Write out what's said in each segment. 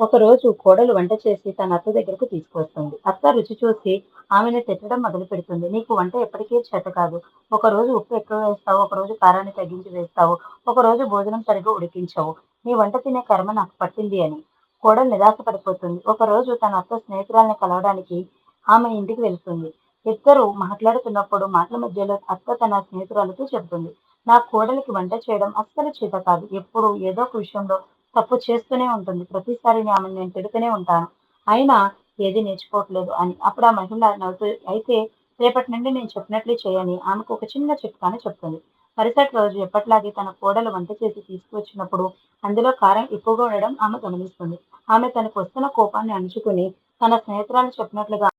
ఒకరోజు కోడలు వంట చేసి తన అత్త దగ్గరకు తీసుకువస్తుంది. అత్త రుచి చూసి ఆమెను తిట్టడం మొదలుపెడుతుంది. నీకు వంట ఎప్పటికీ చేత కాదు. ఒకరోజు ఉప్పు ఎక్కువ వేస్తావు, ఒకరోజు కారాన్ని తగ్గించి వేస్తావు, ఒకరోజు భోజనం సరిగ్గా ఉడికించవు. నీ వంట తినే కర్మ నాకు పట్టింది అని. కోడలు నిరాశపడిపోతుంది. ఒకరోజు తన అత్త స్నేహితురాల్ని కలవడానికి ఆమె ఇంటికి వెళ్తుంది. ఇద్దరు మాట్లాడుతున్నప్పుడు మాటల మధ్యలో అత్త తన స్నేహితురాలతో చెబుతుంది. నా కోడలికి వంట చేయడం అస్సలు చేత కాదు. ఎప్పుడూ ఏదో ఒక విషయంలో తప్పు చేస్తూనే ఉంటుంది. ప్రతిసారి ఆమెను నేను తిడుతూనే ఉంటాను. అయినా ఏది నేర్చుకోవట్లేదు అని. అప్పుడు ఆ మహిళ నవ్వుతూ అయితే రేపటి నుండి నేను చెప్పినట్లే చేయని ఆమెకు ఒక చిన్న చిట్కాని చెప్తుంది. మరుసటి రోజు ఎప్పటిలాగే తన కోడలు వంట చేసి తీసుకువచ్చినప్పుడు అందులో కారం ఎక్కువగా ఉండడం ఆమె గమనిస్తుంది. ఆమె తనకు వస్తున్న కోపాన్ని అణుచుకుని తన స్నేహితురాలు చెప్పినట్లుగా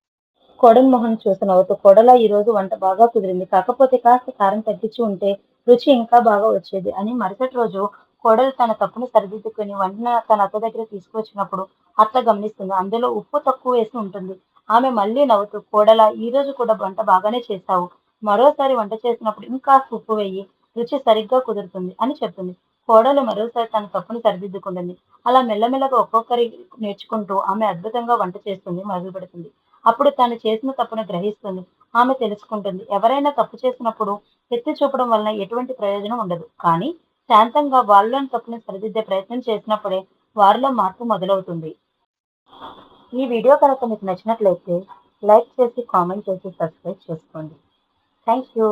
కోడలి మొహం చూసి నవ్వుతూ కోడలా ఈ రోజు వంట బాగా కుదిరింది. కాకపోతే కాస్త కారం తగ్గించి ఉంటే రుచి ఇంకా బాగా వచ్చేది అని. మరుసటి రోజు కోడలు తన తప్పును సరిదిద్దుకుని వంటను తన అత్త దగ్గర తీసుకువచ్చినప్పుడు అత్త గమనిస్తుంది. అందులో ఉప్పు తక్కువ వేసి ఉంటుంది. ఆమె మళ్ళీ నవ్వుతూ కోడలా ఈ రోజు కూడా వంట బాగానే చేశావు. మరోసారి వంట చేసినప్పుడు ఇంకాస్త ఉప్పు వేయి. రుచి సరిగ్గా కుదురుతుంది అని చెప్తుంది. కోడలు మరోసారి తన తప్పును సరిదిద్దుకుంటుంది. అలా మెల్లమెల్లగా ఒక్కొక్కరి నేర్చుకుంటూ ఆమె అద్భుతంగా వంట చేస్తుంది మొదలుపెడుతుంది. అప్పుడు తను చేసిన తప్పును గ్రహిస్తుంది. ఆమె తెలుసుకుంటుంది. ఎవరైనా తప్పు చేసినప్పుడు ఎత్తి చూపడం వలన ఎటువంటి ప్రయోజనం ఉండదు. కానీ శాంతంగా వాళ్ళలోని తప్పుని సరిదిద్దే ప్రయత్నం చేసినప్పుడే వారిలో మార్పు మొదలవుతుంది. ఈ వీడియో కనుక మీకు నచ్చినట్లయితే లైక్ చేసి, కామెంట్ చేసి, సబ్స్క్రైబ్ చేసుకోండి. Thank you.